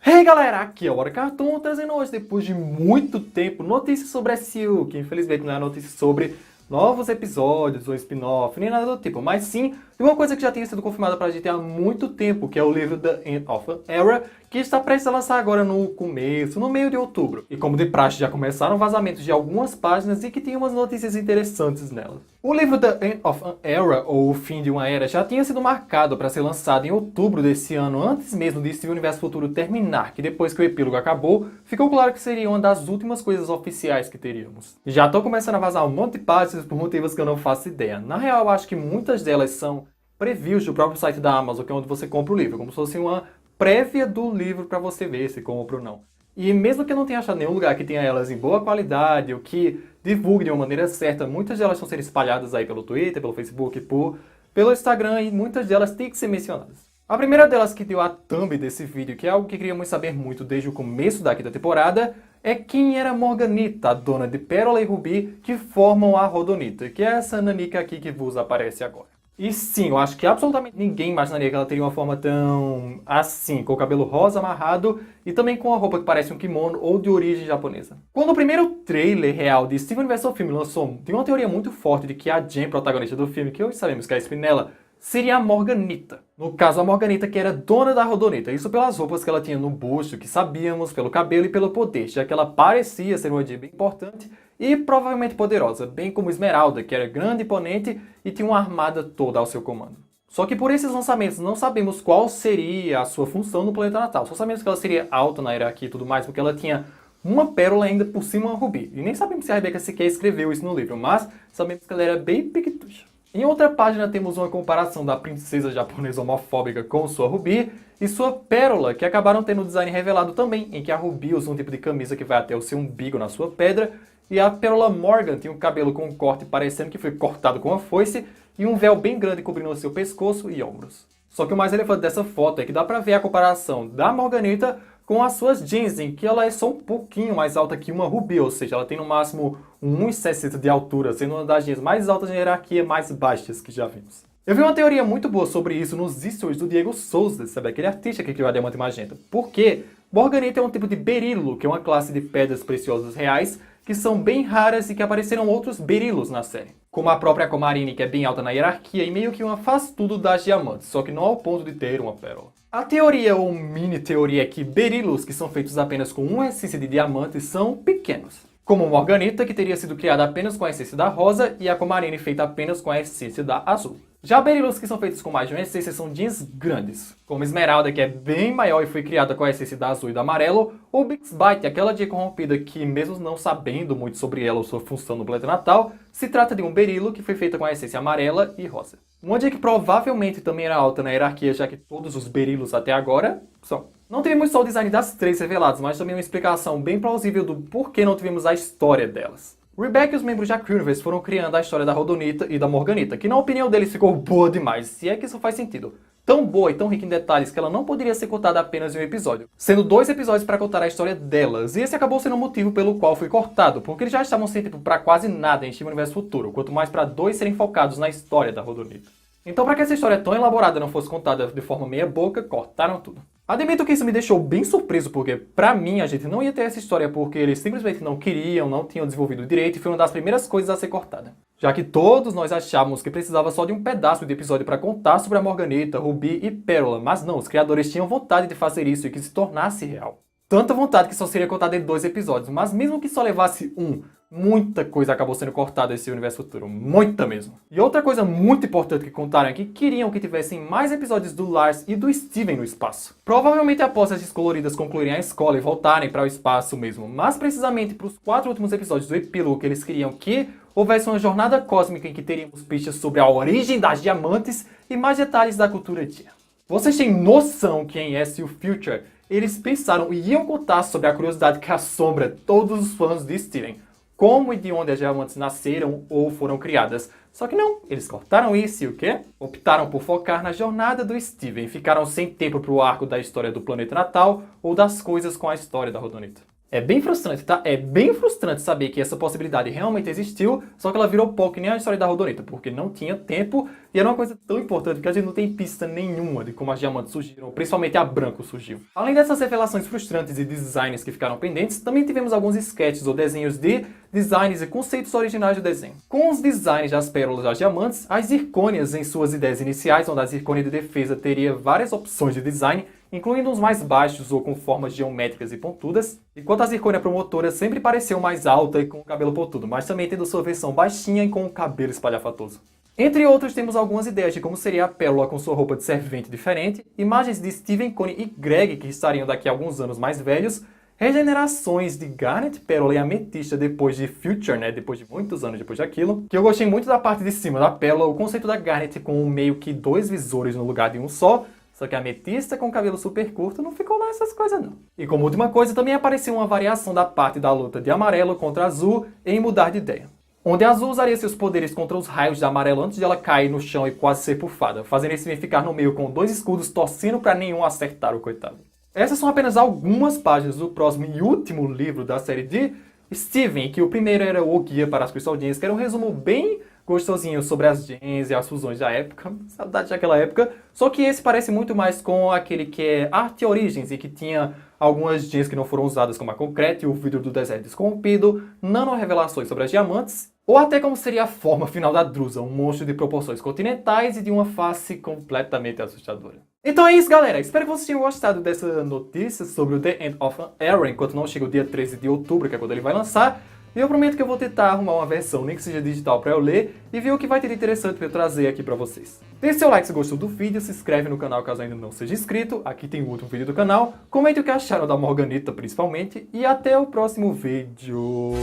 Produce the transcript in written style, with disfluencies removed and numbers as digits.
Hey galera, aqui é o Hora Cartoon, trazendo hoje, depois de muito tempo, notícias sobre SU, que infelizmente não é notícia sobre novos episódios ou spin-off, nem nada do tipo, mas sim de uma coisa que já tinha sido confirmada pra gente há muito tempo, que é o livro The End of an Era, que está prestes a lançar agora no meio de outubro. E como de praxe, já começaram vazamentos de algumas páginas e que tem umas notícias interessantes nelas. O livro The End of an Era, ou O Fim de uma Era, já tinha sido marcado para ser lançado em outubro desse ano, antes mesmo de Steven Universo Futuro terminar, que depois que o epílogo acabou, ficou claro que seria uma das últimas coisas oficiais que teríamos. Já tô começando a vazar um monte de páginas por motivos que eu não faço ideia. Na real, eu acho que muitas delas são previews do próprio site da Amazon, que é onde você compra o livro, como se fosse uma prévia do livro para você ver se compra ou não. E mesmo que eu não tenha achado nenhum lugar que tenha elas em boa qualidade, ou que divulgue de uma maneira certa, muitas delas estão sendo espalhadas aí pelo Twitter, pelo Facebook, pelo Instagram, e muitas delas têm que ser mencionadas. A primeira delas que deu a thumb desse vídeo, que é algo que queríamos saber muito desde o começo da quinta temporada, é quem era Morganita, a dona de Pérola e Rubi, que formam a Rodonita, que é essa nanica aqui que vos aparece agora. E sim, eu acho que absolutamente ninguém imaginaria que ela teria uma forma tão assim, com o cabelo rosa amarrado e também com a roupa que parece um kimono ou de origem japonesa. Quando o primeiro trailer real de Steven Universe Filme lançou, tem uma teoria muito forte de que a Jen, protagonista do filme, que hoje sabemos que é a Spinella, seria a Morganita. No caso, a Morganita que era dona da Rodonita. Isso pelas roupas que ela tinha no busto, que sabíamos, pelo cabelo e pelo poder, já que ela parecia ser uma Jen bem importante e provavelmente poderosa, bem como Esmeralda, que era grande e imponente e tinha uma armada toda ao seu comando. Só que por esses lançamentos não sabemos qual seria a sua função no planeta natal. Só sabemos que ela seria alta na hierarquia e tudo mais, porque ela tinha uma pérola ainda por cima uma rubi. E nem sabemos se a Rebecca sequer escreveu isso no livro, mas sabemos que ela era bem piquitucha. Em outra página temos uma comparação da princesa japonesa homofóbica com sua rubi e sua pérola, que acabaram tendo o design revelado também, em que a rubi usa um tipo de camisa que vai até o seu umbigo na sua pedra, e a pérola Morgan tinha um cabelo com um corte parecendo que foi cortado com uma foice e um véu bem grande cobrindo o seu pescoço e ombros. Só que o mais relevante dessa foto é que dá pra ver a comparação da Morganita com as suas jeans, em que ela é só um pouquinho mais alta que uma rubi, ou seja, ela tem no máximo 1,60 de altura, sendo uma das jeans mais altas na hierarquia mais baixas que já vimos. Eu vi uma teoria muito boa sobre isso nos stories do Diego Souza, sabe? Aquele artista que criou a Diamante Magenta. Porque Morganita é um tipo de berilo, que é uma classe de pedras preciosas reais, que são bem raras e que apareceram outros berilos na série. Como a própria Comarine, que é bem alta na hierarquia e meio que uma faz-tudo das diamantes, só que não ao ponto de ter uma pérola. A teoria ou mini teoria é que berilos, que são feitos apenas com uma essência de diamante, são pequenos. Como Morganita, que teria sido criada apenas com a essência da rosa, e a Comarine feita apenas com a essência da azul. Já berilos que são feitos com mais de uma essência são jeans grandes, como Esmeralda, que é bem maior e foi criada com a essência da azul e da amarelo, ou Bixbyte, aquela J corrompida que, mesmo não sabendo muito sobre ela ou sua função no planeta natal, se trata de um berilo que foi feita com a essência amarela e rosa. Uma J que provavelmente também era alta na hierarquia, já que todos os berilos até agora são. Não tivemos só o design das três reveladas, mas também uma explicação bem plausível do porquê não tivemos a história delas. Rebecca e os membros da Crewverse foram criando a história da Rodonita e da Morganita, que na opinião deles ficou boa demais, se é que isso faz sentido. Tão boa e tão rica em detalhes que ela não poderia ser contada apenas em um episódio, sendo 2 episódios para contar a história delas, e esse acabou sendo o motivo pelo qual foi cortado, porque eles já estavam sem tempo para quase nada em Steven Universe Futuro, quanto mais para 2 serem focados na história da Rodonita. Então, para que essa história tão elaborada não fosse contada de forma meia boca, cortaram tudo. Admito que isso me deixou bem surpreso, porque pra mim a gente não ia ter essa história porque eles simplesmente não queriam, não tinham desenvolvido direito e foi uma das primeiras coisas a ser cortada. Já que todos nós achávamos que precisava só de um pedaço de episódio para contar sobre a Morganita, Rubi e Pérola, mas não, os criadores tinham vontade de fazer isso e que se tornasse real. Tanta vontade que só seria contada em 2 episódios, mas mesmo que só levasse muita coisa acabou sendo cortada desse universo futuro, muita mesmo. E outra coisa muito importante que contaram é que queriam que tivessem mais episódios do Lars e do Steven no espaço. Provavelmente após as descoloridas concluírem a escola e voltarem para o espaço mesmo, mas precisamente para os 4 últimos episódios do epílogo que eles queriam que houvesse uma jornada cósmica em que teríamos pistas sobre a origem das diamantes e mais detalhes da cultura Tia. Vocês têm noção quem é Sil Future? Eles pensaram e iam contar sobre a curiosidade que assombra todos os fãs de Steven. Como e de onde as diamantes nasceram ou foram criadas. Só que não, eles cortaram isso e o quê? Optaram por focar na jornada do Steven e ficaram sem tempo para o arco da história do planeta natal ou das coisas com a história da Rodonita. É bem frustrante, tá? É bem frustrante saber que essa possibilidade realmente existiu, só que ela virou pó que nem a história da Rodonita, porque não tinha tempo E era uma coisa tão importante que a gente não tem pista nenhuma de como as diamantes surgiram, principalmente a branco surgiu. Além dessas revelações frustrantes e designs que ficaram pendentes, também tivemos alguns sketches ou desenhos de designs e conceitos originais do desenho. Com os designs das pérolas das diamantes, as zircônias em suas ideias iniciais, onde a zircônia de defesa teria várias opções de design, incluindo uns mais baixos ou com formas geométricas e pontudas, enquanto a zircônia promotora sempre pareceu mais alta e com o cabelo pontudo, mas também tendo sua versão baixinha e com o cabelo espalhafatoso. Entre outros, temos algumas ideias de como seria a pérola com sua roupa de servente diferente, imagens de Steven, Connie e Greg que estariam daqui a alguns anos mais velhos, regenerações de Garnet, Pérola e Ametista depois de Future, né, depois de muitos anos depois daquilo, que eu gostei muito da parte de cima da Pérola, o conceito da Garnet com meio que 2 visores no lugar de um só que a Ametista com cabelo super curto não ficou lá essas coisas não. E como última coisa, também apareceu uma variação da parte da luta de Amarelo contra Azul em mudar de ideia, onde a Azul usaria seus poderes contra os raios de Amarelo antes de ela cair no chão e quase ser pufada, fazendo esse ficar no meio com 2 escudos torcendo pra nenhum acertar o coitado. Essas são apenas algumas páginas do próximo e último livro da série de Steven, que o primeiro era o Guia para as Crystal Gems, que era um resumo bem gostosinho sobre as gens e as fusões da época, saudade daquela época, só que esse parece muito mais com aquele que é Arte Origins e que tinha algumas gens que não foram usadas como a Concrete, o vidro do deserto descorrompido, nano-revelações sobre as diamantes, ou até como seria a forma final da Drusa, um monstro de proporções continentais e de uma face completamente assustadora. Então é isso, galera. Espero que vocês tenham gostado dessa notícia sobre o The End of an Era, enquanto não chega o dia 13 de outubro, que é quando ele vai lançar. E eu prometo que eu vou tentar arrumar uma versão, nem que seja digital, pra eu ler e ver o que vai ter de interessante pra eu trazer aqui pra vocês. Deixe seu like se gostou do vídeo, se inscreve no canal caso ainda não seja inscrito, aqui tem o último vídeo do canal, comente o que acharam da Morganita principalmente, e até o próximo vídeo.